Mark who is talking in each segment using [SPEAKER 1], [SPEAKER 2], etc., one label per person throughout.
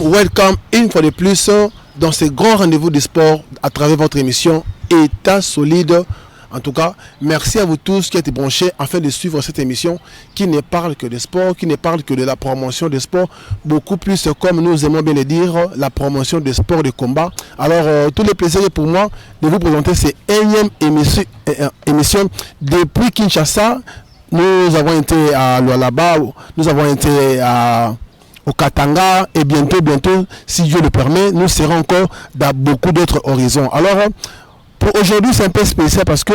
[SPEAKER 1] welcome une fois de plus dans ce grand rendez-vous du sport à travers votre émission État solide. En tout cas, merci à vous tous qui êtes branchés afin de suivre cette émission qui ne parle que de sport, qui ne parle que de la promotion de sport, beaucoup plus comme nous aimons bien le dire, la promotion de sport de combat. Alors, tout le plaisir est pour moi de vous présenter cette énième émission depuis Kinshasa. Nous avons été à Lualaba, nous avons été au Katanga et bientôt, si Dieu le permet, nous serons encore dans beaucoup d'autres horizons. Alors, pour aujourd'hui, c'est un peu spécial parce que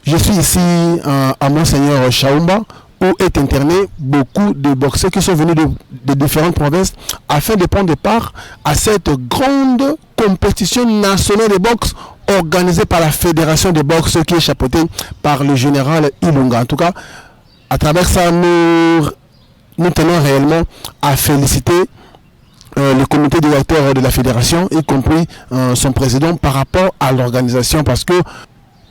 [SPEAKER 1] je suis ici à Monseigneur Chaumba où est interné beaucoup de boxeurs qui sont venus de différentes provinces afin de prendre part à cette grande compétition nationale de boxe organisée par la Fédération de boxe qui est chapeautée par le général Ilunga. En tout cas, à travers ça, nous tenons réellement à féliciter le comité directeur de la fédération, y compris son président, par rapport à l'organisation, parce que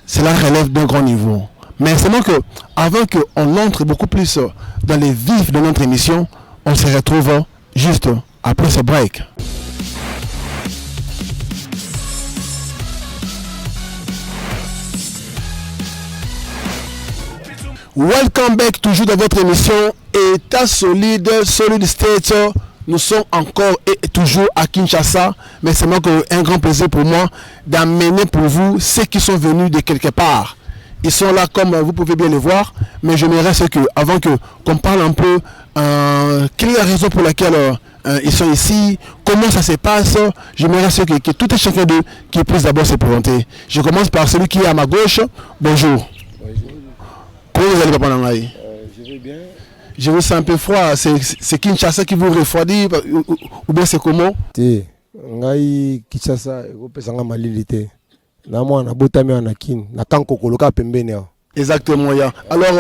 [SPEAKER 1] cela relève d'un grand niveau. Mais seulement que, avant qu'on entre beaucoup plus dans les vifs de notre émission, on se retrouve juste après ce break. Welcome back, toujours dans votre émission État solide, Solid State. Nous sommes encore et toujours à Kinshasa, mais c'est moi un grand plaisir pour moi d'amener pour vous ceux qui sont venus de quelque part. Ils sont là comme vous pouvez bien les voir, mais j'aimerais avant qu'on parle un peu, quelle est la raison pour laquelle ils sont ici, comment ça se passe. J'aimerais que tout et chacun d'eux qui puisse d'abord se présenter. Je commence par celui qui est à ma gauche. Bonjour.
[SPEAKER 2] Bonjour.
[SPEAKER 1] Comment vous allez, Papa Nangaï?
[SPEAKER 2] Je vais bien.
[SPEAKER 1] Je vous sens un peu froid. C'est Kinshasa qui vous refroidit ou bien c'est comment?
[SPEAKER 2] Ngai Kinshasa opesanga malilité. Na mwana botami na kin na kanko koloka pembeni.
[SPEAKER 1] Exactement, ya. Alors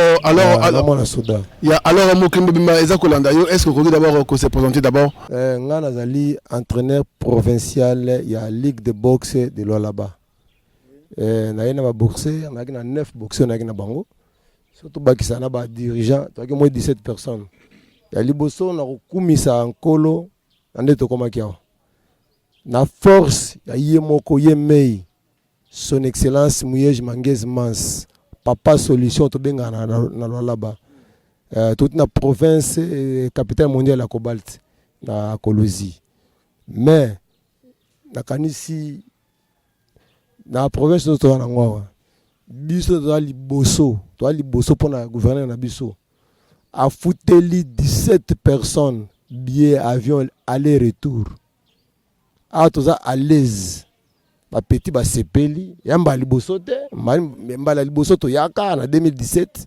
[SPEAKER 1] Mokimbe Bimba ezakolanda yo, est-ce que vous pouvez d'abord se présenter d'abord?
[SPEAKER 2] Nga nazali entraîneur provincial ya Ligue de boxe de Lualaba. Na yena ba boxer, na 9 boxeurs na bango. Surtout bakisana ba dirigeant, toi que moi 17 personnes. Ya liboso na kumisa nkolo ande to koma kiao. Na force ya yemoko yemei. Son excellence Mouyej Manguez Mans. Papa solution to benga na Lualaba. Toute na province capitale mondiale la cobalt na Kolosi. Mais na kanisi na province to na ngwa. Biso to liboso pour na gouverner na biso a fouteli 17 personnes billets avion aller-retour a toza à l'aise ba petit ba sepeli yamba liboso te mbala liboso to yaka na 2017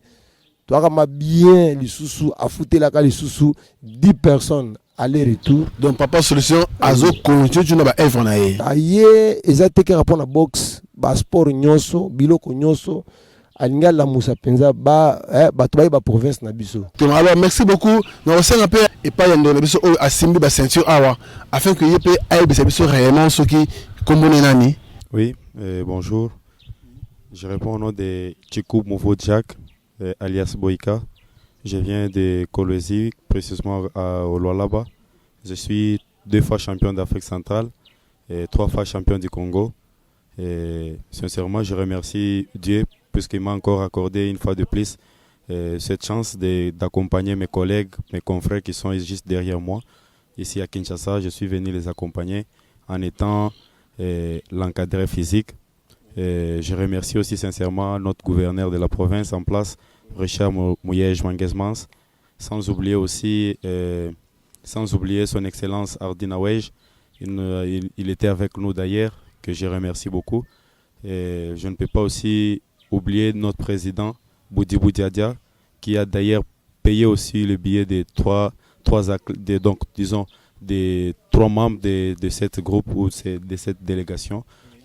[SPEAKER 2] to aka ma bien lisusu a foutela ka lisusu 10 personnes aller-retour.
[SPEAKER 1] Donc papa solution azo continue tu na ba œuvre na ye
[SPEAKER 2] aye ezateke rapport na boxe ba sport nyonso biloko nyonso alinga la musa penza ba bato ba province na biso.
[SPEAKER 1] Alors merci beaucoup. Nous aussi un peu et pas yando na biso a simbi ba ceinture awa afin que yep aille biso réellement ce qui comme nani.
[SPEAKER 3] Oui, bonjour. Je réponds au nom de Chikou Mouvo Jack alias Boïka. Je viens de Kolosi, précisément au Lualaba. Je suis 2 fois champion d'Afrique centrale et 3 fois champion du Congo. Et sincèrement, je remercie Dieu puisqu'il m'a encore accordé une fois de plus cette chance d'accompagner mes collègues, mes confrères qui sont juste derrière moi. Ici à Kinshasa, je suis venu les accompagner en étant l'encadreur physique. Et je remercie aussi sincèrement notre gouverneur de la province en place, Richard Mouyej Manguez-Mans, sans oublier aussi son excellence Ardina Wej. Il était avec nous d'ailleurs, que je remercie beaucoup. Et je ne peux pas aussi oublier notre président Boudibou Diadia, qui a d'ailleurs payé aussi le billet des trois membres de cette groupe ou de cette délégation,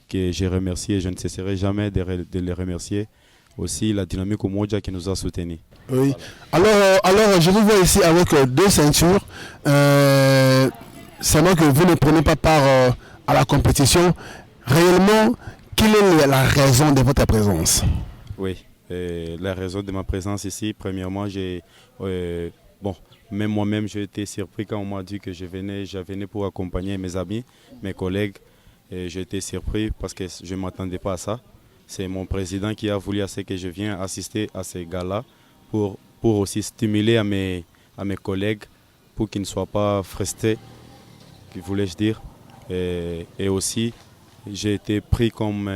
[SPEAKER 3] que j'ai remercié et je ne cesserai jamais de les remercier. Aussi la dynamique Umoja qui nous a soutenus.
[SPEAKER 1] Oui. Alors je vous vois ici avec 2 ceintures. C'est moi que vous ne prenez pas part à la compétition. Réellement, quelle est la raison de votre présence?
[SPEAKER 3] Oui, la raison de ma présence ici, premièrement, Bon, même moi-même, j'ai été surpris quand on m'a dit que je venais pour accompagner mes amis, mes collègues. Et j'ai été surpris parce que je ne m'attendais pas à ça. C'est mon président qui a voulu à ce que je vienne assister à ces gars-là pour aussi stimuler à mes collègues pour qu'ils ne soient pas frustrés, voulais-je dire. Et aussi, j'ai été pris comme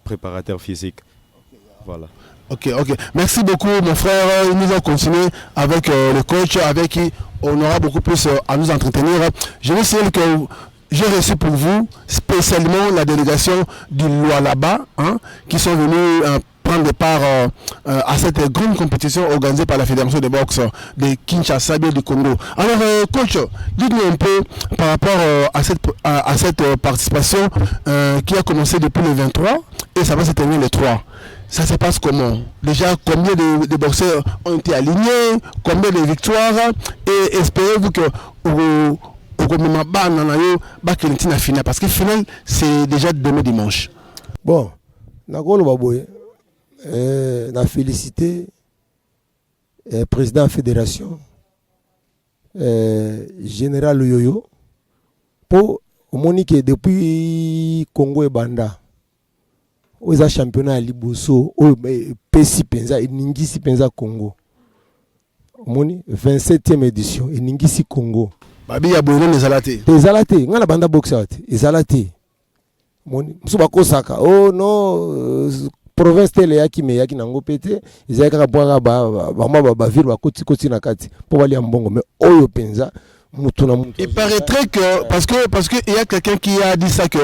[SPEAKER 3] préparateur physique. Voilà.
[SPEAKER 1] Ok. Merci beaucoup, mon frère. Nous allons continuer avec le coach, avec qui on aura beaucoup plus à nous entretenir. Je veux signaler que j'ai reçu pour vous spécialement la délégation du Lualaba, qui sont venus prendre part à cette grande compétition organisée par la Fédération de boxe de Kinshasa du Congo. Alors, coach, dites-nous un peu par rapport à cette participation qui a commencé depuis le 23 et ça va se terminer le 3. Ça se passe comment? Déjà, combien de boxeurs ont été alignés? Combien de victoires? Et espérez-vous que parce que final, c'est déjà demain dimanche.
[SPEAKER 2] Bon, na félicité président de la fédération, général Yoyo, pour Monique depuis Congo et Banda. Aux championnats à Liboso, au Pessi Penza, et Ningisi Penza Congo. Moni 27e édition, et Ningisi Congo.
[SPEAKER 1] Babi ya bono nezalate.
[SPEAKER 2] Ezalate, ngana banda boxer ezalate. Moni musuba kosaka. Oh non, province tele yaki me yaki nango pete, ezaka bwanga ba ville ba koti na kati. Po bali mbongo mais oyo penza mutu na mutu.
[SPEAKER 1] Il paraîtrait que parce que il y a quelqu'un qui a dit ça que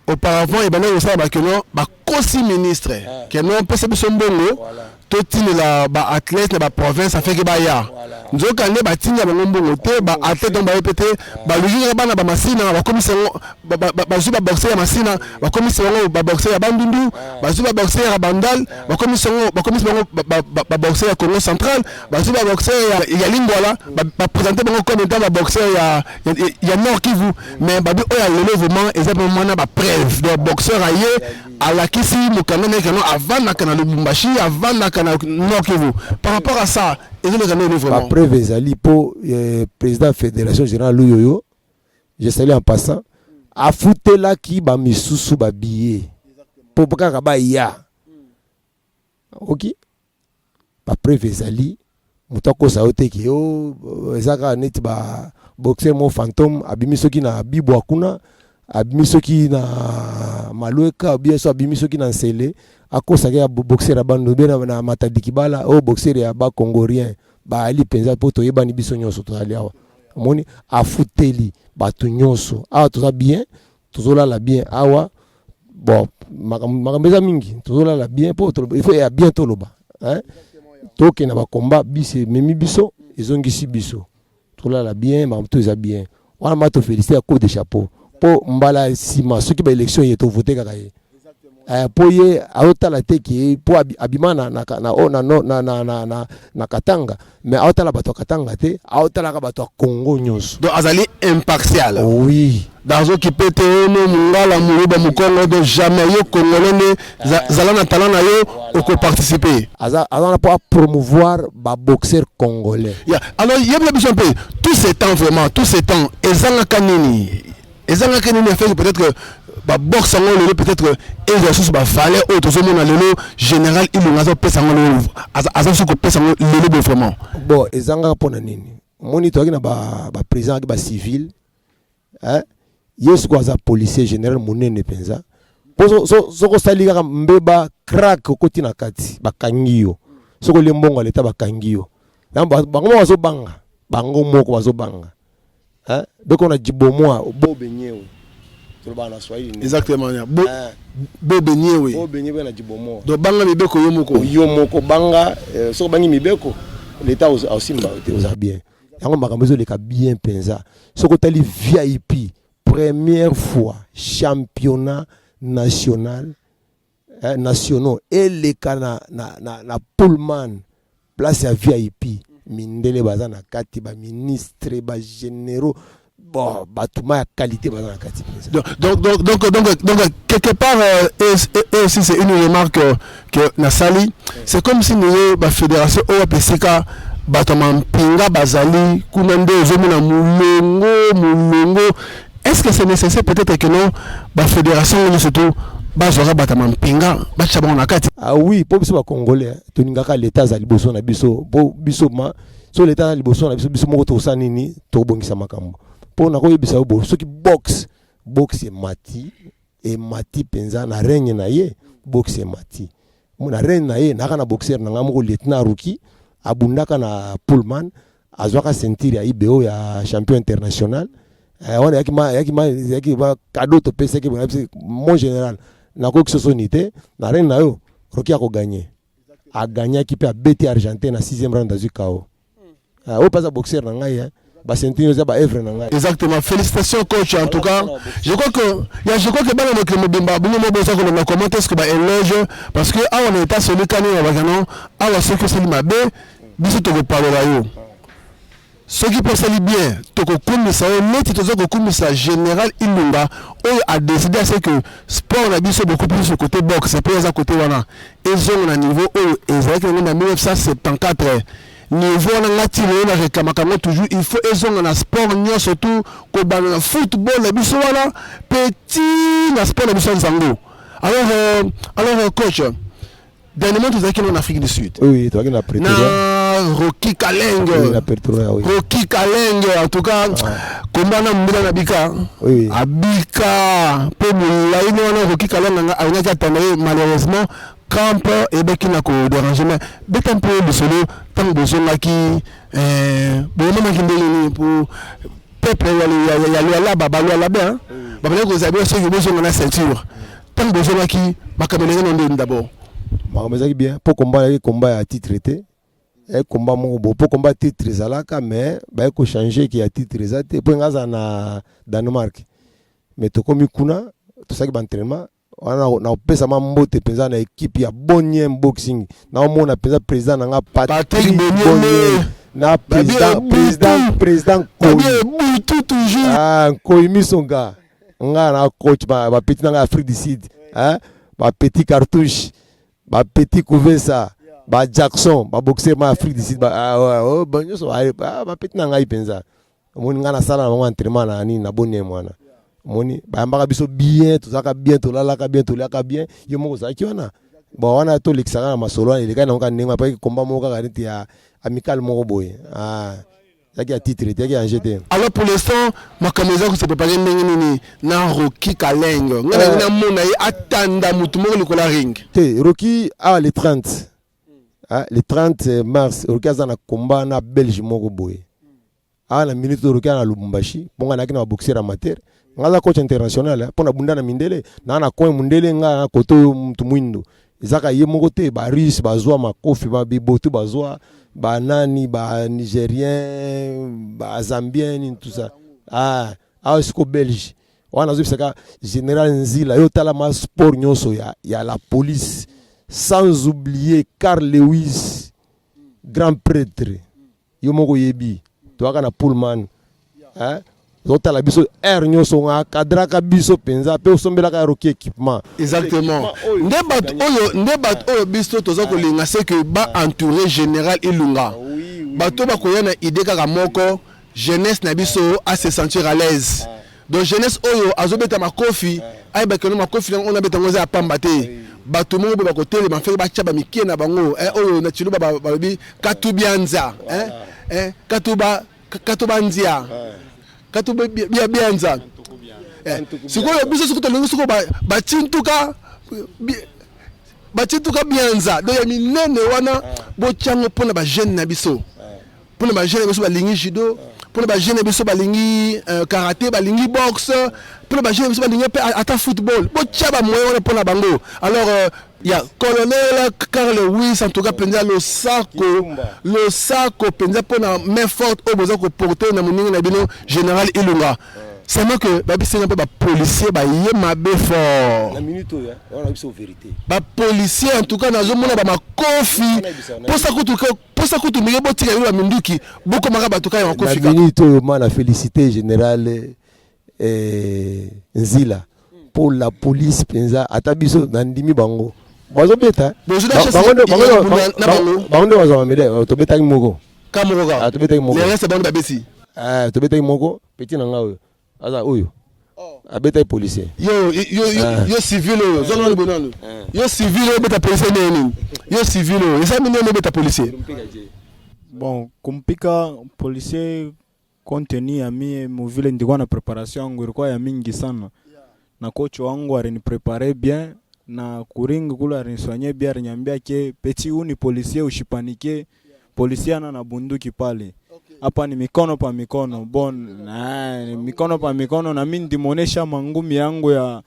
[SPEAKER 1] auparavant il y a que non ba kosi ministre que non peut se mbongo totine la ba athlète na ba province ça fait que ba ya nzoka ne ba tinya ba mbongo te ba athlète donc ba répéter ba le jour ba na ba masina ba commissaire ba zu ba boxer ya masina ba commissaire ba boxer ya bandundu ba zu ba boxer ya bandal ba commissaire ba boxer ya Congo central ba zu ba boxer ya Lingwala ba présenter bango comme étant ba boxer ya Nord Kivu mais ba bi o ya lelo vraiment exactement na ba preuve de boxeur aye à la kisi mukana nekano avant na kana Lubumbashi avant na kana Nord Kivu par rapport à ça et le gagner vraiment
[SPEAKER 2] ba preuve ezali pour président de la fédération générale Luyoyo je salue en passant a foutela ki ba misusu ba billet pour baka ba ya OK ba preuve ezali mutako saote ki yo ezaka net ba boxer mo fantôme abimisoki na bibo akuna abimisoki na malueka biso abimisoki na nsele akosaka ya boxer ya bando bena na matadiki bala o boxer ya ba congolien ba ali penza poto yebani biso nyonso to ali awa moni afuteli batu nyonso awa to bien tozola la bien awa bon makambeza mingi tozola la bien poto il faut ya bien toloba hein toke na ba combat bise memi biso ezongisi biso tozola la bien mamto za bien wana mato féliciter à coup de chapeau pour mbala sima ceux qui ba élection yeto voter kaka ye pour ye aotala teki pour abimana na Katanga mais aotala bato Katanga te aotala ka bato Congo nyonso
[SPEAKER 1] donc azali impartial
[SPEAKER 2] oui
[SPEAKER 1] dans qui peut no mungala muruba mukongo de jamais yo congolais zalana talana yo oko participer
[SPEAKER 2] azana pour promouvoir ba boxeur congolais
[SPEAKER 1] alors il y a besoin de tout ce temps vraiment tout ce temps ezanga kanini fait peut-être que ba boxe ngolo peut-être exercice ba fallait autre zo mona lelo général ilungazo pesa ngolo azaso ko pesa ngolo lelo vraiment
[SPEAKER 2] bon ezanga pona nini moni to na ba président ba civil hein yesu ko za policier général monene penza so ko salika mbeba crack kokoti na kati bakangiyo soko lembongo leta bakangiyo bango bazo banga bango moko bazo banga hein donc on a jibomoa bobenyewe
[SPEAKER 1] exactement bobe nyewe
[SPEAKER 2] na jibomoa
[SPEAKER 1] do banga mibeko
[SPEAKER 2] yo moko banga soko bangi mibeko l'état aussi mba bien yango makambezo leka bien penza soko tali VIP première fois championnat national nationaux et les kana na Pullman place à VIP mindele bazana kati ba ministre ba généraux bon batuma ya qualité bazana kati
[SPEAKER 1] donc quelque part et aussi c'est une remarque que Nasali c'est comme si nous la fédération OPCK Batama Pinga Bazali, Kunande, Zomuna Moulongo. Est-ce que c'est nécessaire peut-être que non, la fédération, surtout, Bazora Batama Pinga, Bachabon Nakati?
[SPEAKER 2] Ah oui, pour les Congolais, Tuningaka l'État Zaliboso na biso, pour bisoma, sur l'État Zaliboso na biso moto sanini, Tobongisa Makambo. Pour na koyebisa bo, ceux qui boxe et mati, et mati penza na règne na ye, boxe et mati. Mon règne na ye, na boxer na ngamo lieutenant Ruki, abundaka na Pullman, azwaka ceinture ya IBO ya champion international. On a qui cadeau to pesa qui mon général na ko sonité na reine na yo Roki a gagné a gagné qui peut a bêté argentin na 6e round dans KO au pas à boxer na ngai ba ceinture za ba evre na ngai.
[SPEAKER 1] Exactement, félicitations coach en tout cas. Je crois que bana notre mobimba bunu mo bosa ko na comment est-ce que ba éloge parce que on est à celui kani na bagano awa ce que c'est mabe biso to ko parler là yo. Ce qui peut salir bien, Tokokumisa, Tokokumisa général Ilunga, a décidé à que sport n'a beaucoup plus sur le côté boxe, c'est pas à côté wana. Ils ont un niveau en 1974. Niveau on a tiré on a réclamé toujours il faut ils ont un sport surtout comme football la biso wana petit na sport la biso nzango. Alors coach, dernièrement tu as en Afrique du Sud.
[SPEAKER 2] Oui, tu as na Pretoria.
[SPEAKER 1] Rocky Kalenge, Rocky Kalenge, en tout cas, combat na mbila na bika, abika, pour la Rocky Kalenge a une attendue malheureusement camp et ben qui n'a qu'au dérangement, mais tant peu de solo, tant de besoin qui, bon moment qui me pour peuple y a là baba là-bas, baba là vous avez ceux qui besoin de la ceinture, tant de besoin qui, ma caméra non d'abord.
[SPEAKER 2] Mais bien, pour combat à titre traité. Et combat pour combattre titre zalaka mais ba ko changer qui a titre zate pour ngaza na Danemark mais to komi kuna to saki ba entraînement na pesa mambote penza na équipe ya Bonnie boxing na mona penza président na Patrick Bonnie na président Koyi toujours Koyi songa nga na coach ba petit na Afrique du Sud hein ba petit cartouche ba petit Kouvesa ba Jackson ba boxer ma Afrique du Sud ba bon yo so ba petit na ngai penza moni ngana sala na entraînement na ni na bonne mwana moni ba mbaka biso bien to saka bien to lala ka bien to laka bien yo moko za kiona bon wana to lexaka na masolo ile kana nga nenga pa combat moko ka renti ya amical moko boy yaki a titre yaki a jeté.
[SPEAKER 1] Alors pour l'instant ma caméra se préparer nini na Rocky Kalenge ngana na mona yi atanda mutu moko likola ring
[SPEAKER 2] te Rocky a les 30 le 30 mars, Rocky a un combat na Belgique moko boy. A la minute Rocky na Lubumbashi, ponga na kina boxer amateur. Ngala coach international, pona bunda na mindele, na coin mundele nga koto mtu mwindo. Izaka ye moko te ba Russe bazwa makofi ba bibotu bazwa ba nani ba Nigérien, ba Zambien tout ça. Siko Belge. Wana zo saka général Nzila yo tala ma sport nyonso ya la police. Sans oublier Carl Lewis, grand prêtre. Yomoko yebi, toaka na Pullman. Zota la biso air nyoso nga kadraka biso penza pe osombela ka Rocky équipement.
[SPEAKER 1] Exactement. Ndebat oyo biso tozo ko linga c'est que ba entouré général Ilunga. Bato ba koya na idée kaka moko jeunesse na biso à se sentir à l'aise. Donc jeunesse oyo azobeta makofi, ay ba kono makofi on a beta ngoza pamba te. Bato mo ba côté les mafé ba tchaba mikie na bango oyo na chiluba ba bi katubianza katubanzia katuba bianza sikoyo biso sikuto lengo siko ba chintuka bianza do ya minene wana bo chango pona ba jeune na biso pona ba jeune biso ba lingi judo pona ba jeune biso ba lingi karaté ba lingi boxe pona ba jeune biso ba lingi ata football bo tchaba moyo pona bango. Alors il y a colonel Carl Lewis en tout cas penza le saco penza pona main forte au besoin ko porter na moninga na bino général Ilunga. C'est moi que ba bisi un peu ba policier ba yemabe fort
[SPEAKER 2] la minute on a biso vérité
[SPEAKER 1] ba policier en tout cas na zo mona ba makofi pour ça que tu me botika yo minduki boko maka ba to ka makofi
[SPEAKER 2] la minute on a félicité général Nzila pour la police penza atabiso na ndimi bango bazo beta bango bazo mede to beta moko
[SPEAKER 1] Kamoroga.
[SPEAKER 2] Ah, tobetaki moko.
[SPEAKER 1] Les restes bande babesi.
[SPEAKER 2] Ah, tobetaki moko, petit nanga oyo. Aza oyo. Abetaki policier.
[SPEAKER 1] Yo civil oyo, zolo bonano. Yo civil oyo beta policier nini? Yo civil oyo, esa mine no beta policier.
[SPEAKER 4] Bon, kumpika policier contenu ya mie muvile ndikuwa na preparation yangu ilikuwa ya mingi sana. Na coach wangu aliniprepare bien na kuringi kula aliniswanye bien, aliniambia ke petit uni policier ushipanike, policier ana na bunduki pale. Hapa ni mikono pa mikono. Bon, ni mikono pa mikono na mimi ndimonesha mangumi yangu ya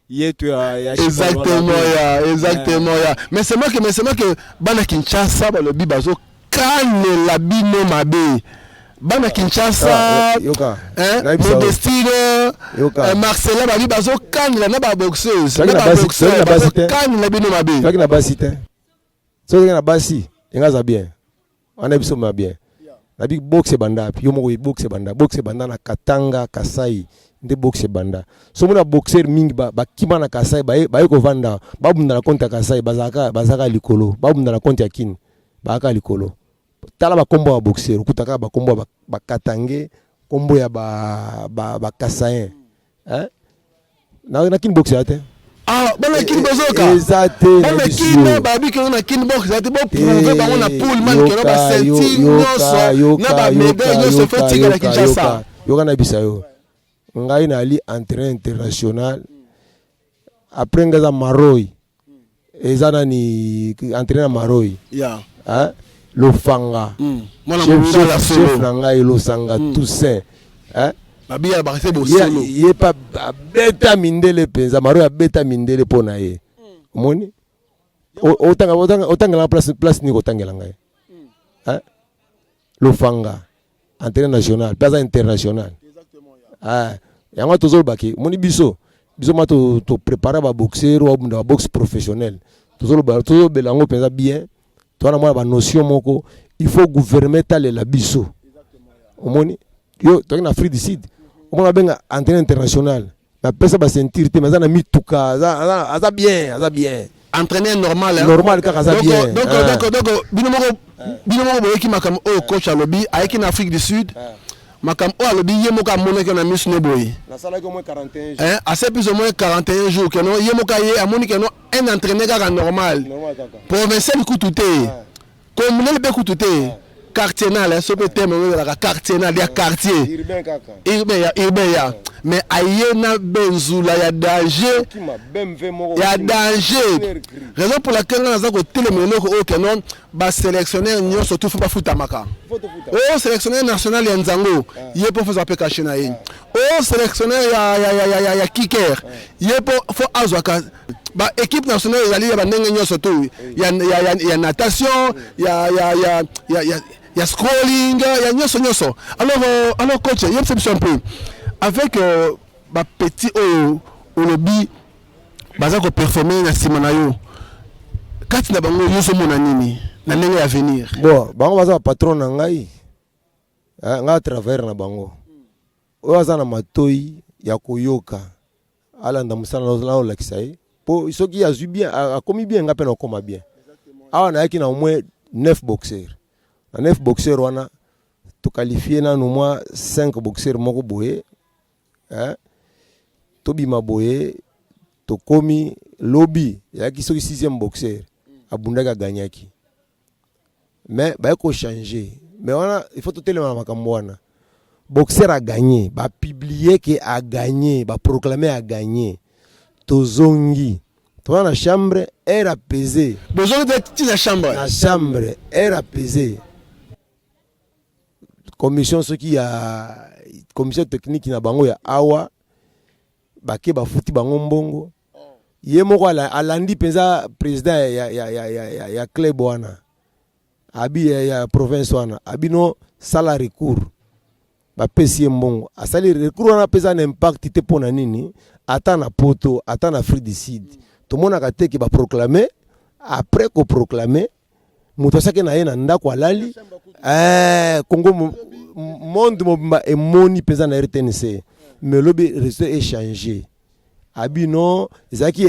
[SPEAKER 4] yetu ya
[SPEAKER 1] exactement ya. Mais c'est moi que bana Kinshasa balobi bazo kane la bino mabe. Bana Kinshasa, Modestine, Marcela babi bazo kane la na ba boxeuse. Na ba boxeuse kane la bino mabe.
[SPEAKER 2] Toi qui na basi te. So qui na basi, ngaza bien. On a biso ma bien. Na big boxe banda, yo moko boxe banda na Katanga, Kasai, nde boxe banda. So mona boxer mingi ba kima na Kasai ba ko vanda, ba bunda na konta Kasai bazaka likolo, ba bunda na konta Kin, ba ka likolo. Tala ba kombo ba boxer, ukutaka ba kombo ba Katange, kombo ya ba Kasai. Hein? Na Kin boxe ate.
[SPEAKER 1] Ah, bana kin bozoka.
[SPEAKER 2] Exacte.
[SPEAKER 1] Bana kin babi ke na kin box ate bo prouver ba na pool man ke ba senti nyoso na ba mebe nyoso fatigue na Kinshasa.
[SPEAKER 2] Yoka na bisayo. Ngai na ali entraîneur international. Après ngaza Maroi. Ezana ni entraîneur Maroi.
[SPEAKER 1] Yeah.
[SPEAKER 2] Hein? Lofanga. Chef na ngai Losanga Toussaint. Hein?
[SPEAKER 1] Babia ba rester bo solo.
[SPEAKER 2] Ye pa beta mindele penza Maroi beta mindele pona ye. Moni? Otanga la place ni otangela ngai. Hein? Lofanga. Entraîneur national, pas international. Ah, yango tozo baki. Moni biso ma to préparer ba boxer ou ba boxe professionnel. Tozo belango penza bien. To na moi ba notion moko, il faut gouverner tal la biso. Moni? Yo to na Afrique du Sud. On a benga entraîneur international. Na pesa ba sentir te mais na mituka, aza bien.
[SPEAKER 1] Entraîneur normal hein.
[SPEAKER 2] Normal ka aza bien.
[SPEAKER 1] Donc bino moko boyeki makam o coach alobi ayeki na Afrique du Sud. Makam o alobi ye moko amone ke na miss no boy.
[SPEAKER 2] Na sala ko moins 41 jours.
[SPEAKER 1] Hein, assez plus ou moins 41 jours que non ye moko ye amoni ke non un entraîneur ka normal. Provincial kututé. Comme le be kututé. Quartier nal so pe thème la quartier nal ya quartier urbain ya mais ayena benzula ya danger raison pour laquelle on a ko téléméno ko que non ba sélectionneur nyo surtout faut pas fouta maka oh sélectionneur national ya Nzango yé pour faire pe cacher na ye oh sélectionneur ya kicker yé pour faut azwaka ba équipe nationale ezali ya bandenge nyo surtout ya natation ya scrolling, il y a nyoso. Alors coach, il y a un peu avec ba petit au lobby baza ko performer na simana yo. Kati na bango yoso mona nini na ndenge ya venir.
[SPEAKER 2] Bon, bango baza patron na ngai. Nga travers na bango. Oyo baza na matoi ya koyoka. Ala nda musana la la kisai. Po isoki azui bien, a komi bien nga pe na koma bien. Awa na yaki na au moins 9 boxeurs. Na 9 boxeurs wana to qualifier na no moins 5 boxeurs moko boye. Hein? To bima boye to komi lobby yaki soki 6e boxeur abundaka gagnaki. Mais ba ko changer. Mais wana il faut to telema makambo wana. Boxeur a gagné, ba publier que a gagné, ba proclamer a gagné. To zongi. Toi la chambre est apaisée.
[SPEAKER 1] Besoin de la chambre.
[SPEAKER 2] La chambre est apaisée. Commission ce qui a commission technique na bango ya awa bake ba futi bango mbongo. Ye moko alandi penza président ya club wana. Abi ya province wana. Abi no sala recours. Ba pesi mbongo. Asali recours wana pesa un impact te pona nini? Ata na poto, ata na Afrique du Sud. Tout le monde a été qui va proclamer après qu'on proclamer muto sake na ye na ndako alali Congo monde mobimba et moni pesa na RTNC mais lobi resté échangé abi non ezaki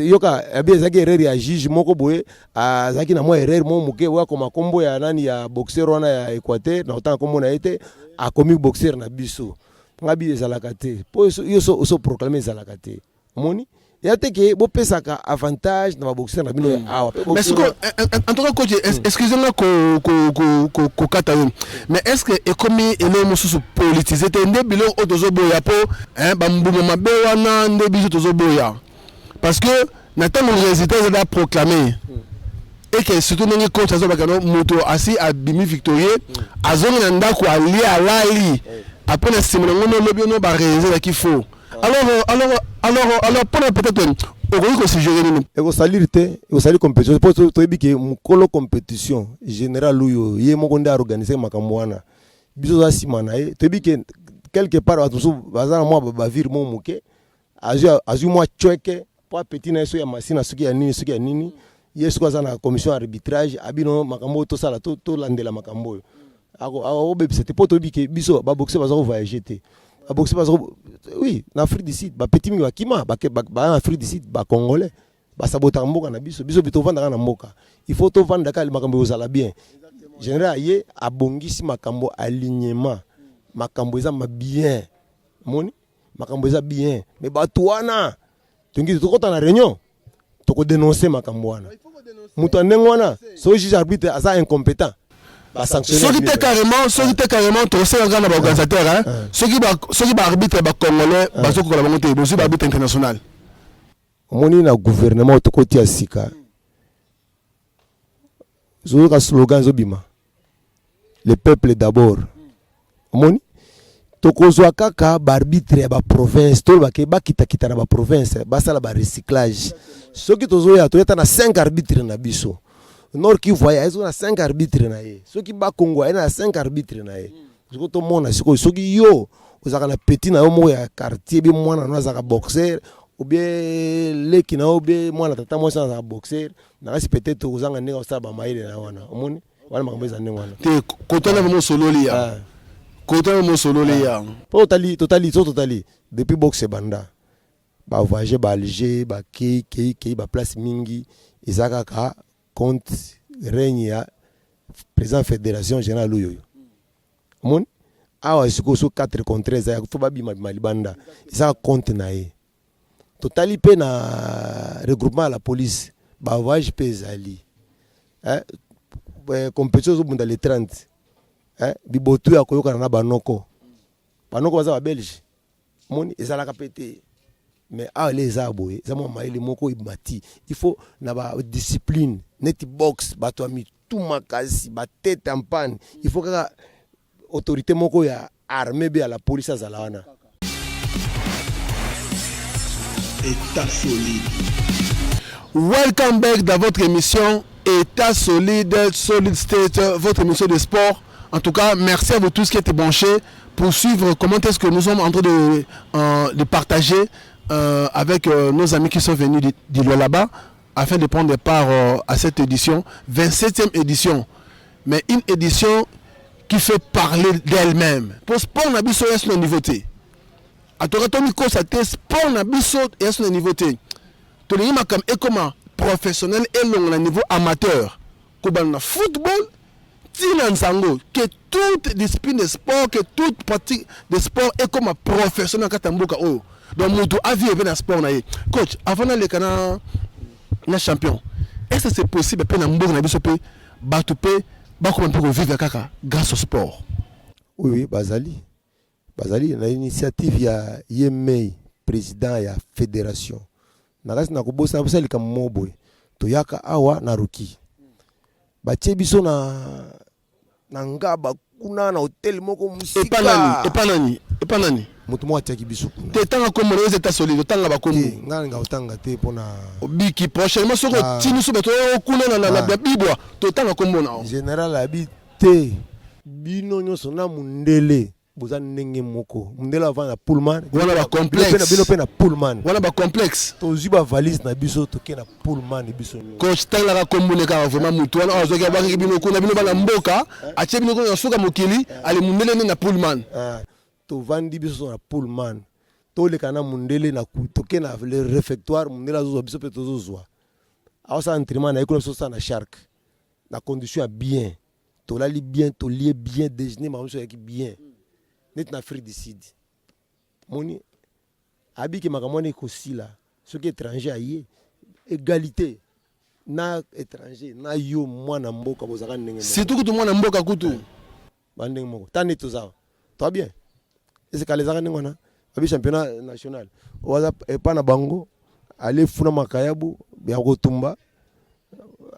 [SPEAKER 2] yoka abi ezaki erreur ya juge moko boye azaki na moi erreur mo muke wa koma kombo ya nani ya boxeur wana ya Équateur na otanga kombo na ete a commis boxeur na biso ngabi ezalaka te po yo so proclamer ezalaka te moni yate ke bo pesaka avantage na ba boxeur na bino awa
[SPEAKER 1] mais en tout cas coach excusez-moi ko kata mais est-ce que ekomi ele mususu politiser te nde bilo otozo boya po ba mbumo mabe wana nde biso tozo boya parce que na tant le résultat est proclamé et que surtout ngi coach azo bakano moto asi a demi victorieux azongi na ndako ali alali après na simona ngono lobi no ba réaliser la qu'il faut alors pour peut-être au se gérer nous
[SPEAKER 2] et au salir compétition pour to ebike mukolo compétition général uyo ye moko nda organiser makambo wana biso za simana e to ebike quelque part atusu bazana moi ba vir mo muke azu moi chweke pour petit na eso ya masina suki ya nini yesu kwa sana commission arbitrage abino makambo to sala to landela makambo ako bebisete po to ebike biso ba boxer baza voyager te ba boxer baza oui na Afrique du Sud ba petit mingi bakima ba Afrique du Sud ba congolais ba sabota mboka na biso bito vanda na mboka il faut to vanda ka makambo ozala bien général ye abongisi makambo alignement makambo eza bien moni makambo eza bien mais bato wana tungi tokota na réunion toko dénoncer makambo wana muto ndenge wana so juge arbitre asa incompétent.
[SPEAKER 1] Ceux qui étaient carrément tossés en grand organisateur, ceux qui arbitrent les Congolais, ceux qui ont l'arbitre international.
[SPEAKER 2] On a un gouvernement au côté Sika. Je un slogan Zobima. Le peuple d'abord. Moni. Tokozwa kaka barbitre ba province, to ba kita na ba province, ba sala ba recyclage. Ceux qui tozoya to na 5 arbitres na biso. Nord qui voyage on a 5 arbitres na ye ceux qui ba Congo on a 5 arbitres na ye parce to mona siko ceux qui yo ozaka na petit na yo mo ya quartier bi mwana na zaka boxer ou bien leki na obe mwana tata mo sa boxer na kasi peut-être ozanga ndenge osala ba maile na wana omoni wana makambo za ndenge wana
[SPEAKER 1] te kotana mo sololi ya kotana mo sololi ya
[SPEAKER 2] po totali depuis boxe banda ba voyager ba Alger ba ki ba place mingi ezaka ka compte règne ya président fédération générale uyo mon awa siko so 4 contre 13 ya faut babi malibanda ça compte na ye totali pe na regroupement à la police ba voyage pezali compétition zo bunda les 30 bibotu ya koyoka na banoko baza ba belge mon ezala ka pété mais les aboye ça mo maili moko ibati il faut na ba discipline net box bato ami tout makasi ba tête en panne il faut que autorité moko ya armée be à la police azala wana
[SPEAKER 1] état solide. Welcome back dans votre émission État solide, Solid State, votre émission de sport. En tout cas, merci à vous tous qui êtes branchés pour suivre comment est-ce que nous sommes en train de partager avec nos amis qui sont venus du Lualaba afin de prendre part à cette édition, 27e édition. Mais une édition qui fait parler d'elle-même. Pour sport, na biso est sur nouveauté. À toi, Tony Kosate, sport na biso est sur nouveauté. Tony Makam est comme professionnel et long à niveau amateur. Comme le football, Tilansango, que toute discipline de sport, que toute pratique de sport est comme professionnel Katamboka. Oh. Donc, mon avis est dans le sport. Coach, avant d'aller na champion, est-ce que c'est possible de faire un bon avis pour vivre grâce au sport?
[SPEAKER 2] Oui, Bazali, l'initiative ya Yemei, président de la fédération. Nagas na kubosa basali kama moboy. Toyaka awa na ruki. Batie biso na ngaba kuna na hotel moko musika. Epanani. Mutu mo ataki biso kuna.
[SPEAKER 1] Te tanga comme les états solides, tanga ba kombo.
[SPEAKER 2] Nganga utanga te pona
[SPEAKER 1] biki prochainement soko tinu so beto kuna na bibwa. To tanga kombo na.
[SPEAKER 2] Général habité bino nyoso na mundele. Boza ndenge moko mundele avant na pullman
[SPEAKER 1] wana ba complexe
[SPEAKER 2] bino pe na pullman
[SPEAKER 1] wana ba complexe
[SPEAKER 2] to ziba valise na biso to ke na pullman biso
[SPEAKER 1] coach tala ka kombone ka vraiment mutu wana azoka ba bino kuna bino bana mboka atie bino kuna suka mokili ali mundele na pullman
[SPEAKER 2] to vandi biso na pullman toleka na mundele na toke na le réfectoire mundele azozwa biso mpe tozozwa aosala entraînement na ye kuna biso tosala na shark na condition ya bien tolali bien tolie bien déjeuner makambo biso yaki bien neti na Afrique du Sud moni abiki makambo wana ekosila soki étranger aye égalité na étranger na yo mwana mboka bozaka ndenge moko
[SPEAKER 1] surtout kutu mwana mboka kutu
[SPEAKER 2] bandenge moko tani tozawa toi bien ezekala ezaka ndenge wana abi championnat national owaza epa na bango ale funa makayabu ya kotumba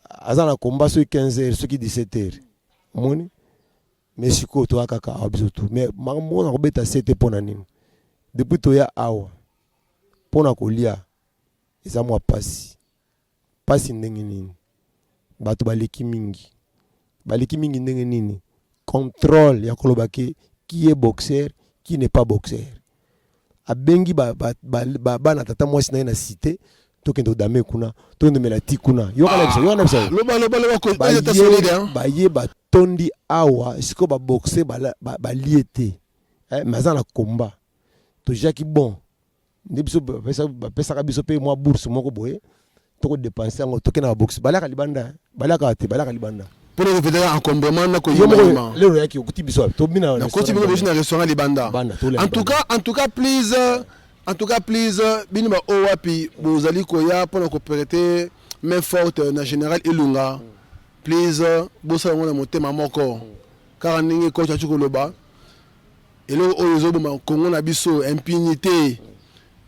[SPEAKER 2] aza na komba soki 15h soki 17h omoni mais sikoyo toya kaka awa biso tu mais makambo na kobeta sete mpo na nini depuis toya awa mpo na kolia eza mwa pasi ndenge nini bato baleki mingi ndenge nini contrôle ya koloba ke qui est boxeur qui n'est pas boxeur abengi bana tata mwasi na ye na cité tokende odame kuna tokende mela ti kuna yokana bisa baye batondi awa siko baboxe balie te mais aza na komba tojaki bon nde biso bapesaka biso mpe mwa bourse moko boye tokodepense yango tokende na baboxe balaka libanda
[SPEAKER 1] pour le faire encombrement na ko
[SPEAKER 2] lelo yaki okuti biso tobina
[SPEAKER 1] na koti biso na restaurant libanda en tout cas please bini ba owapi bozali koya pour na coopérer main forte na général Ilunga please bosala ngona motema moko car ningi coach achiko loba elo oyo boma kongo na biso impunité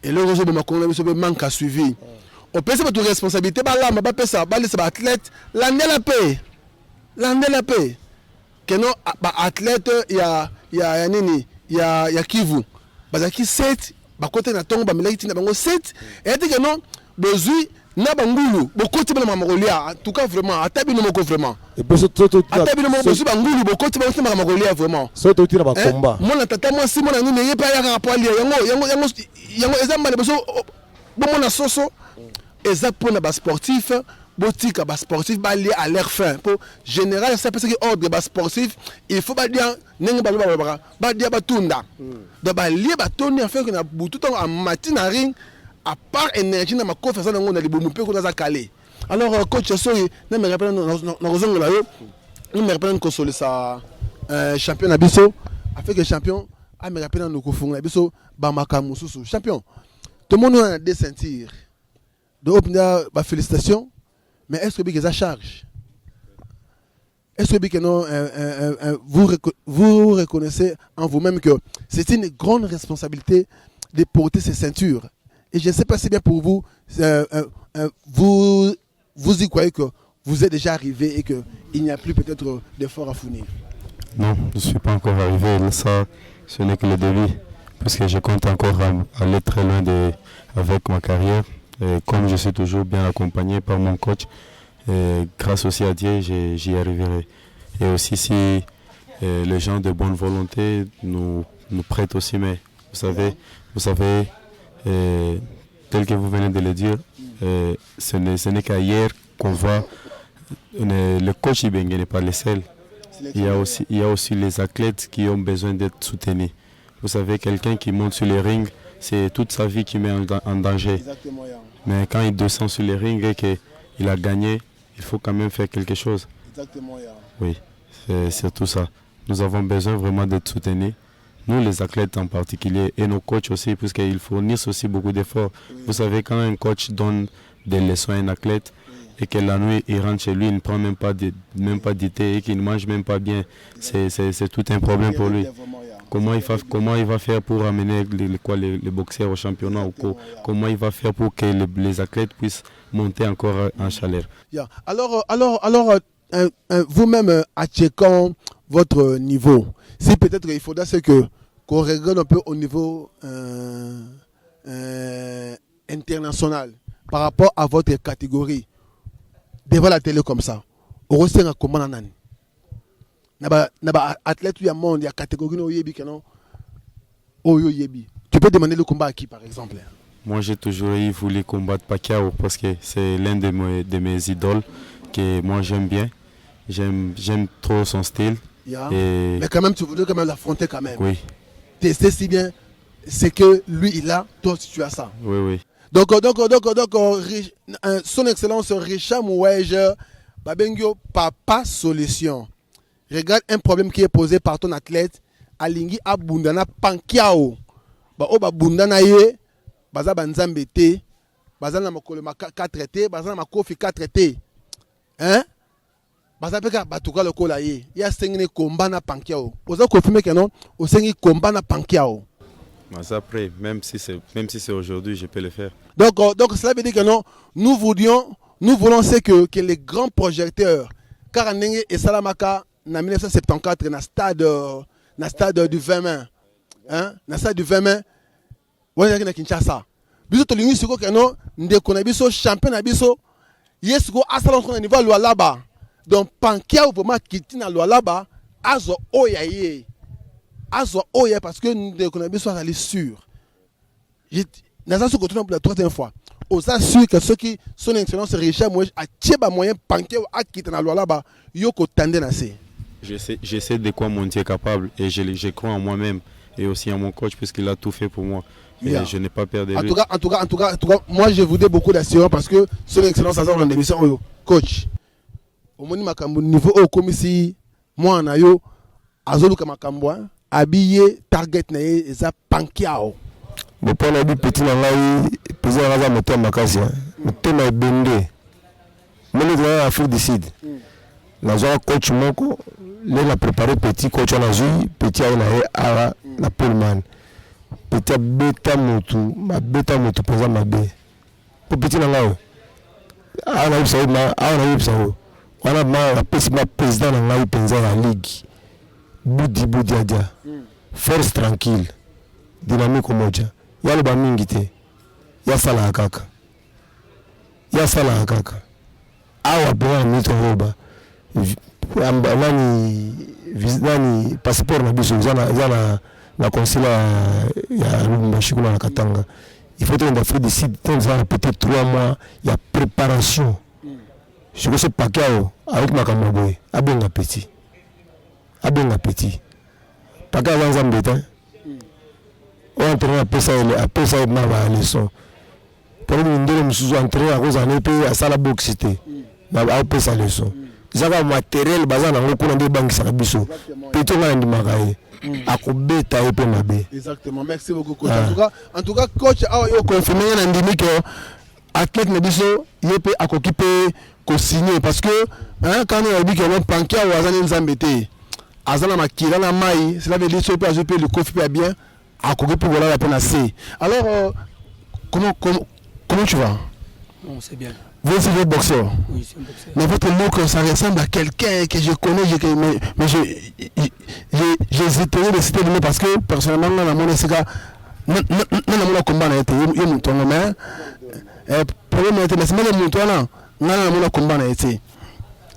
[SPEAKER 1] elo oyo boma kongo na biso be manque à suivi on peut se responsabilité ba lamba ba pesa ba lisa ba athlète la paix que non ba athlète ya nini ya Kivu bazaki 7 ba côté na tongo ba melaki na bango 7 et dit que non bezui na bangulu bokoti bana mamogolia en tout cas vraiment atabi no moko vraiment
[SPEAKER 2] et puis
[SPEAKER 1] atabi no moko bezui bangulu bokoti bana na mamogolia vraiment
[SPEAKER 2] so to tira ba combat
[SPEAKER 1] mona tata moi si mona nini yepa ya rapport yango ezamba beso bomona soso eza pona ba sportif botika ba sportif ba lié à leur fin pour général ça parce que ordre ba sportif il faut ba dire nenga ba dia ba tunda donc ba lié ba toni en fait que na tout en matin ring à part énergie na ma confiance na ngona libomu pe ko na calé alors coach Sori na me rappelle na kozongo la yo na me rappelle ko soli sa champion na biso avec que champion a me rappelle na ko funga biso ba makamu susu champion tout le monde a des ceintures de bah, félicitations, mais est-ce que vous avez charge? Est-ce que non, vous reconnaissez en vous-même que c'est une grande responsabilité de porter ces ceintures? Et je ne sais pas si bien pour vous, vous y croyez que vous êtes déjà arrivé et qu'il n'y a plus peut-être d'efforts à fournir?
[SPEAKER 3] Non, je ne suis pas encore arrivé. Ça, ce n'est que le début. Parce que je compte encore aller très loin avec ma carrière. Et comme je suis toujours bien accompagné par mon coach, grâce aussi à Dieu, j'y arriverai. Et aussi si les gens de bonne volonté nous prêtent aussi, mais vous savez, tel que vous venez de le dire, ce n'est qu'hier qu'on voit le coach Ibenge n'est pas le seul. Il y a aussi les athlètes qui ont besoin d'être soutenus. Vous savez, quelqu'un qui monte sur les rings, c'est toute sa vie qui met en danger.
[SPEAKER 1] Exactement, yeah.
[SPEAKER 3] Mais quand il descend sur les rings et qu'il a gagné, il faut quand même faire quelque chose.
[SPEAKER 1] Exactement, yeah.
[SPEAKER 3] Oui, c'est tout ça. Nous avons besoin vraiment d'être soutenus. Nous, les athlètes en particulier, et nos coachs aussi, puisqu'ils fournissent aussi beaucoup d'efforts. Oui. Vous savez, quand un coach donne des leçons à un athlète, et que la nuit, il rentre chez lui, il ne prend même pas d'été et qu'il ne mange même pas bien, c'est tout un problème pour lui. Comment il va faire pour amener les boxeurs au championnat ou comment il va faire pour que les athlètes puissent monter encore en chaleur.
[SPEAKER 1] Yeah. Alors vous-même, à checkant votre niveau, si peut-être il faudra qu'on regarde un peu au niveau international par rapport à votre catégorie, devant la télé comme ça, on ressent comment on a naba athlète il y a monde il y a catégorie no yebi kenon oyo yebi. Tu peux demander le combat à qui par exemple?
[SPEAKER 3] Moi j'ai toujours voulu combattre Pacquiao parce que c'est l'un de mes idoles que moi j'aime bien. J'aime trop son style.
[SPEAKER 1] Yeah. Mais quand même tu voudrais quand même l'affronter quand même.
[SPEAKER 3] Oui.
[SPEAKER 1] Tester si bien c'est que lui il a, toi tu as ça.
[SPEAKER 3] Oui, oui.
[SPEAKER 1] Donc, son excellence Richard Mouège, Babengio, Papa Solution. Regarde un problème qui est posé par ton athlète, Alingi Abundana Pankiao. Oba Bundana ye, Baza Banzambete, Baza na makolo 4 T, Baza na makofi 4 T. Hein? Baza peka batuka le kola ye. Il y a sengine combat na Pankiao. Oza confirmer que non, o sengi combat na Pankiao.
[SPEAKER 3] Mais après, même si c'est aujourd'hui, je peux le faire.
[SPEAKER 1] Donc cela veut dire que non, nous voulons c'est que les grands projecteurs, car Nenge et Salamaka, en 1974, na stade du 20 mai, hein, na stade du 20 mai, on est à Kinshasa. Biso to lingi siko que non, ndeko na biso champion na biso, yesko asala on niveau Lualaba. Donc Pankia ou vraiment quitter na Lualaba, azo oyaye. Azo oyaye parce que ndeko na biso allé sûr. Nous avons continué pour la 3e fois. Aux assure que ceux qui sont excellence Richard Mouège a tieba moyen panqué à quitter la loi là-bas, yoko tande nassé.
[SPEAKER 3] Je sais de quoi mon Dieu est capable et je crois en moi-même et aussi en mon coach puisqu'il a tout fait pour moi. Et je n'ai pas peur de lui.
[SPEAKER 1] En tout cas, moi je vous dis beaucoup d'assurance parce que son excellence a dans l'émission coach. Au niveau au commissi, moi en ayo, azolu kamakambo, habillé target na eza pankiao.
[SPEAKER 2] Bon, pour la petit nangai, président Raza moto makasi, moto na bende. Moi je Afrique du Sud. Nazo coach moko, là na préparé petit coach na zui, petit na na Pullman. Petit beta moto, ma beta moto président mabe. Pour petit nangai. Na yipsa na yipsa. Wana ma président nangai penza la ligue. Budi adia. Force tranquille. Dynamique moja. Yalo ba mingi te ya sala kaka awa bwa mito roba nani passeport na biso zana na consulat ya Lubumbashi kuna na Katanga. Il faut être d'Afrique du Sud, peut-être 3 mois il y a préparation. Je que ce paquet avec ma camarade abenga petit paquet avant zambeta. On entraîne après ça ma leçon. Pour nous nous entraîner à cause en épée à la boxité. Ma après sa leçon. Zaka matériel bazana ngoko na banque sa biso. Petit on a ndi magaye. Akobeta épée mabe.
[SPEAKER 1] Exactement. Merci beaucoup coach. En tout cas coach a yo confirmer na ndimi que athlète na biso yepé akokipe ko signer parce que hein quand on dit que on pankia ou azana nzambete. Azana makila na mai, cela veut dire que peut ajouter le coffre bien. À côté pour voilà la peine assez. Alors, comment tu vas?
[SPEAKER 5] Non, c'est bien.
[SPEAKER 1] Vous êtes un boxeur?
[SPEAKER 5] Oui, c'est un boxeur.
[SPEAKER 1] Mais votre look, ça ressemble à quelqu'un que je connais, mais j'hésiterais de citer le nom parce que personnellement, dans mon SK, non, combat n'a été, il y a mon tour, mais problème n'a été, mais c'est même mon tour là, non, combat n'a été.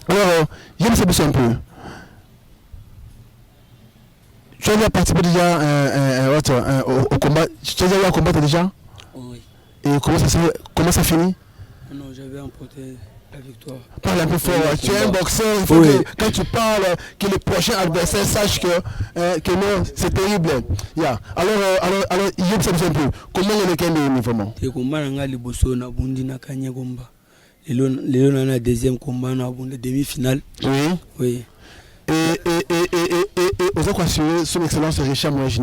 [SPEAKER 1] Alors, j'aime ça un peu. Tu as déjà participé déjà au combat? Tu as déjà eu un combat déjà?
[SPEAKER 5] Oui.
[SPEAKER 1] Et comment ça finit?
[SPEAKER 5] Non, j'avais emporté la victoire.
[SPEAKER 1] Parle un peu fort. Tu es un boxeur, il faut que quand tu parles, que le prochain adversaire sache que non, c'est terrible. Yeah. Alors, il y a un peu. Comment on est qu'un vraiment?
[SPEAKER 5] Le combat n'a pas bosso na bundi na kanya combat. Le on a deuxième combat na bundi demi-finale.
[SPEAKER 1] Oui.
[SPEAKER 5] Oui.
[SPEAKER 1] Et aux autres assurés, son excellence Richard Mouège.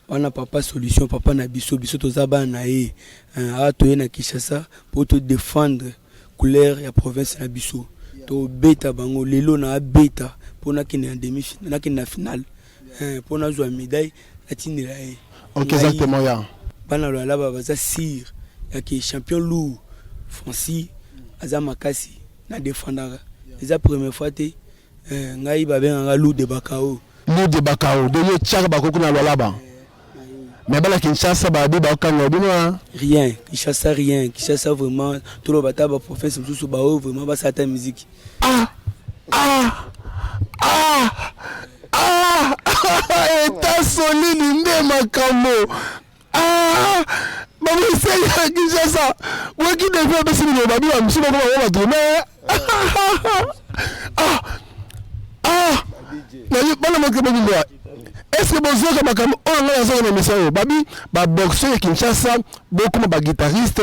[SPEAKER 5] On a papa solution, papa na biso to zaba na e. A toye na Kinshasa pour te défendre couleur ya province na biso. To beta bango lelo na beta pour na kine en demi-finale, na kine na finale. Pour na jouer médaille na tinela e.
[SPEAKER 1] OK, exactement ya.
[SPEAKER 5] Bana lo là baza sir ya ki champion lourd Francis azamakasi na défendara. C'est la première fois te ngai ba benga lourd de Bakao.
[SPEAKER 1] Lourd de Bakao, de yo tchaka bakoko na là-bas. Mais bala Kinshasa ba bi ba kanga bino
[SPEAKER 5] rien, Kinshasa rien, Kinshasa vraiment tout le bata ba professeur sous ba vraiment ba sa ta musique.
[SPEAKER 1] État solide nde makambo. Maman c'est Kinshasa. Moi qui devait ba simi ba bi am sima ko ba do mais na yo bala mo ke ba Est-ce que vous avez un message? Babi, ba boxeur Kinshasa, beaucoup de guitaristes,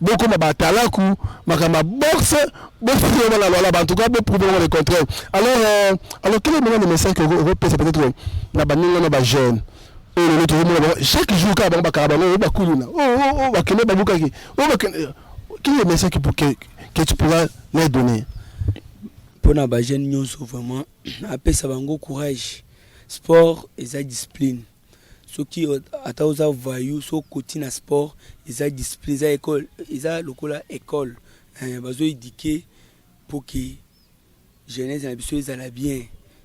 [SPEAKER 1] beaucoup de talaku, ma boxe, beaucoup de en tout cas, beaucoup le contraire. Alors quel est le message que vous pensez peut-être na jeune? Chaque jour, quel est le message que tu pourras leur donner?
[SPEAKER 5] Pour les jeunes, vraiment, après ça va courage. Sport et la discipline. Ceux qui ont vaillé, ceux qui ont sport, ils ont discipline, ils ont école, ils ont école. Ils ont éduqué pour que les jeunes aient bien.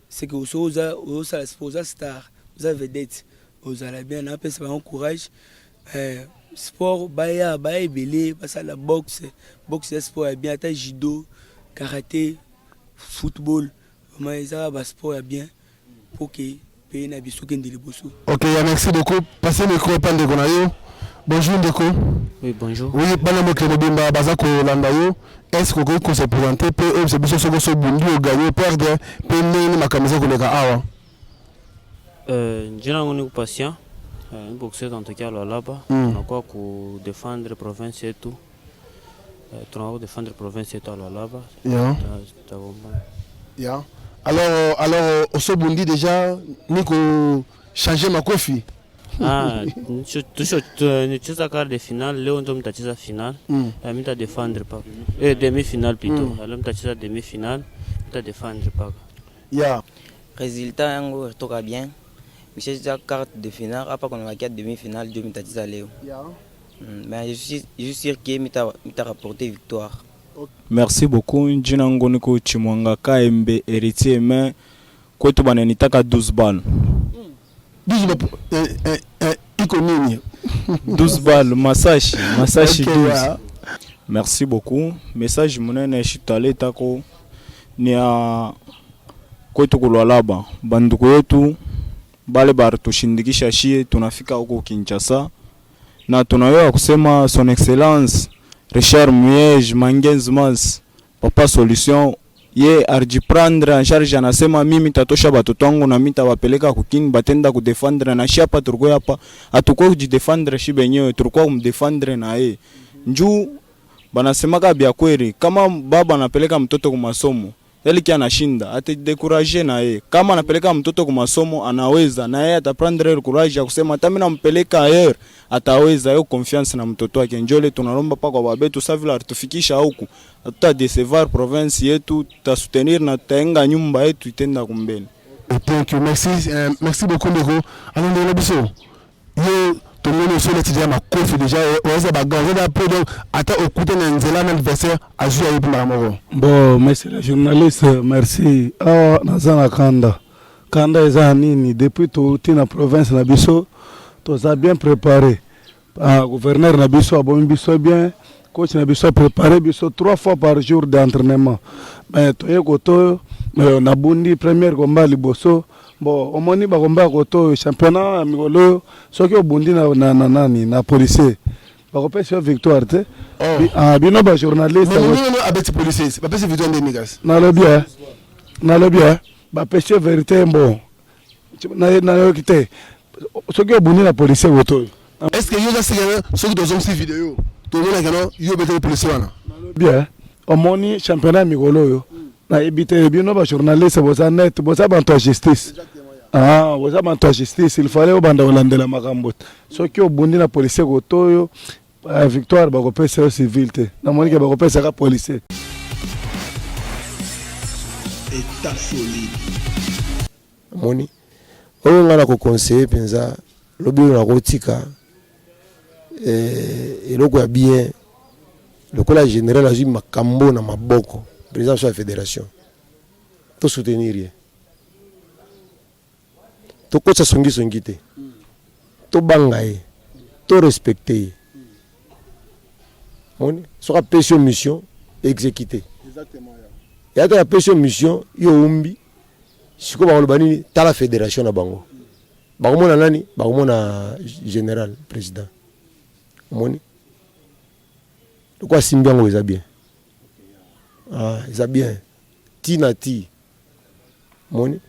[SPEAKER 5] C'est que vous avez star, vous avez vedette, vous avez bien. Après ça va courage. Sport, baya, belé, parce que la boxe, sport est bien, judo, karaté, football, vraiment ils ont sport est bien. Pour que pays na biso kende liboso.
[SPEAKER 1] OK, merci beaucoup. Passez le micro pan de Gonayo. Bonjour Ndeko.
[SPEAKER 6] Oui, bonjour.
[SPEAKER 1] Oui, bana mo kemo bimba bazako landayo. Est-ce que vous pouvez se présenter pour ce biso so bundi o gagner perdre pe nini makamisa koleka awa?
[SPEAKER 6] Jina ngoni patient. Un boxeur en tout cas là-bas. On a quoi pour défendre province et tout. On va défendre province et tout là-bas.
[SPEAKER 1] Yeah. Alors, au Sobundi déjà, Nico changer ma coiffure.
[SPEAKER 6] Tu as quart de finale, Léon Tom t'a finale, mais t'as défendre pas. Demi-finale plutôt. Alors t'as demi-finale, t'as défendre pas.
[SPEAKER 1] Yeah.
[SPEAKER 7] Résultat yango toka bien. J'ai déjà carte de finale, après qu'on a 4 demi-finale, Dieu m'a dit Léo. Mais je suis sûr qu'il m'a rapporté victoire.
[SPEAKER 4] Merci beaucoup. Jina ngoniko Chimwanga KMB héritier mais kwetu bananitaka 12 balles.
[SPEAKER 1] 12 balles ikonini.
[SPEAKER 4] 12 balles massage okay, 12.
[SPEAKER 1] Yeah.
[SPEAKER 4] Merci beaucoup. Message munene shitale tako ni a kwetu kulwalaba. Banduku yetu bale bar tushindikisha shie tunafika huko Kinshasa na tunayoa kusema son excellence Richard Miege Mangenzmas Papa Solution ye arjiprendre en charge anasema mimi tatosha batoto wangu na mimi tawapeleka kukini batenda kudefendre na shapa turko hapa atuko kujidefendre shi benyewe turko kumdefendre na yeye njoo banasemaka bya kweli kama baba anapeleka mtoto kwa masomo yale kia anashinda atidekuraje na yeye kama anapeleka mtoto kwa masomo anaweza na yeye ataprendre courage ya kusema hata mimi nampeleka ayer ataweza hiyo confiance na mtoto wake njole tunalomba pa kwa babetu savila tufikisha huku tuta decevoir province yetu ta soutenir na taenga nyumba yetu itenda kumbele.
[SPEAKER 1] Thank you, merci beaucoup Ndeko. Alors le biso yo tout le monde sur le titre ma coiffe déjà on va gazer la peu ata okuta na nzela na adversaire a joué avec Maramoro.
[SPEAKER 8] Bon, monsieur le journaliste, merci. Nazana Kanda eza nini depuis tout na province na biso to za bien préparé. Gouverneur na biso abomi biso bien, coach na biso préparé biso 3 fois par jour d'entraînement. Mais to yekoto na bundi première combat liboso. Bon, omoni ba combat koto championnat amigolo soki obundi na policier. Ba kopesa victoire te. Bino ba journaliste.
[SPEAKER 1] Non, avec policier, ba pesa victoire de niggas.
[SPEAKER 8] Na le bien. Ba pesa vérité bon. Na yo kité. Soki obundi na policier koto.
[SPEAKER 1] Est-ce que yo za sigana soki dozo si vidéo? To mona kana yo bete policier wana.
[SPEAKER 8] Bien. Omoni championnat amigolo yo. Na ebité bino ba journaliste boza net, boza banto justice. Boza banto justice, il fallait obanda olandela makambo. Soki obundi na policier kotoyo, victoire ba kopesa civilité. Na moni ke ba kopesa ka policier.
[SPEAKER 1] État solide.
[SPEAKER 2] Moni. Oyo ngana ko conseiller penza lobi na kotika eloko ya bien. Le général a eu makambo na maboko. Président de la fédération. Tout soutenir. Tout coach songi te. Tout bangaye. Tout respecter. On soit appelé mission exécuter.
[SPEAKER 1] Exactement.
[SPEAKER 2] Il y a une mission yo umbi. Siko ba lobani ta la fédération na bango. Bango na nani? Bango na général président. Moni. De quoi Simbiango est bien. Ils sont bien. Ti. Moni.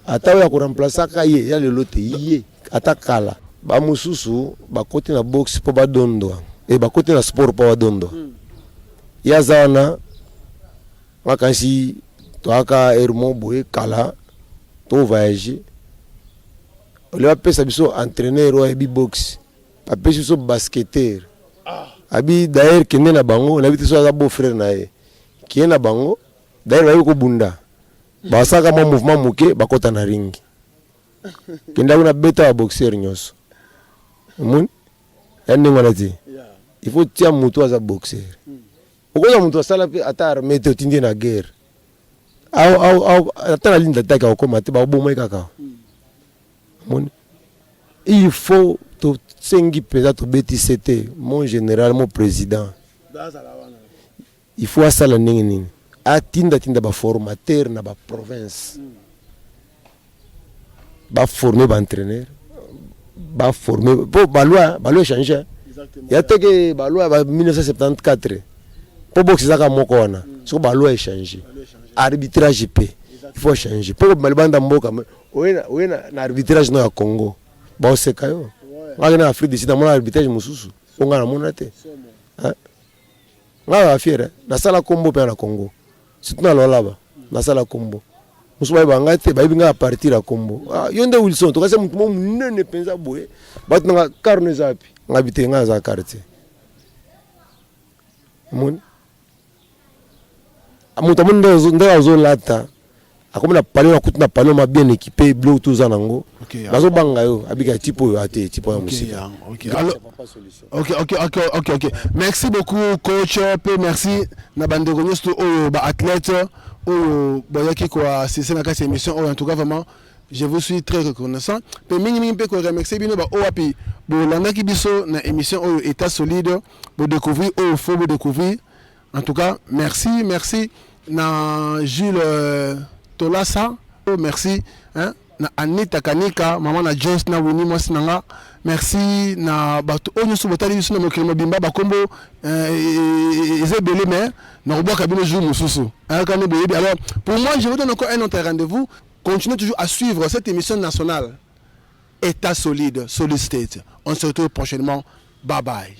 [SPEAKER 2] ata oyo akoremplaçaka ye ya lelo te ye ata kala bamosusu bakoti na boxe mpo badondwa bakoti na sport mpo badondwa ye aza wana makanisi toaka ermo boye kala to voyage ole bapesa biso entraîneur oyo ayebi boxe bapesi biso basketteur abi d'ailleurs kende na bango nayebi te so aza beau frère na ye kie na bango d'ailleurs bayebi kobunda basaka mwa mouvement moke bakota na ringi kende kuna beta ba boxeur nyonso omoni ya ndenge wana te il faut tia moto aza boxeur okoza moto asala mpe ata arme te otindi na guerre ata na ligne d'attaque akokoma te bakobomoi kaka omoni il faut tosengi mpenza tobetise te mon général mon président il faut asala ndenge nini atinda baformateur na baprovince baforme baentraîneur baforme mpo baloi échange ya teke baloi ba 1974 mpo boxe ezaka moko wana soko baloi échange arbitrage pe il faut changer mpo malibanda mboka oye na arbitrage no ya Congo baoseka yo ngaki na Afrique du Sud amona arbitrage mosusu onga namona te nga bafiere nasala kombo mpe na Congo surtout na Lualaba nasala kombo mosusu bayeba nga te bayebi nga apartir ya kombo yo nde Wilson tokasi motu mo monene mpenza boye bato nanga karno eza api nga bite nga aza quartier moni moto amoni nde azolata akomi na palio nakuti na palio ma bien équipé bilo toza nango bazobanga yo abika tipo oyo ate tipo ya musika
[SPEAKER 1] ok merci beaucoup coach pe merci na bandeko nyonso oyo baathlète oyo boyaki koassiste na kati ya émission oyo en tout cas vraiment je vous suis très reconnaissant pe mingi mpe koremercie bino baoyo api bolandaki biso na émission oyo état solide bodécouvrir oyo faut bodécouvrir en tout cas merci na Jules Tolasa merci hein na Anita Kanika maman na Jones na Winnie mwasi nanga merci na bato onyo so botali biso na mokili mobimba bakombo ezebele mais na robaka bino jour mususu aka ne beyebi. Alors pour moi je vous donne encore un autre rendez-vous. Continuez toujours à suivre cette émission nationale État solide, Solid State. On se retrouve prochainement. Bye bye.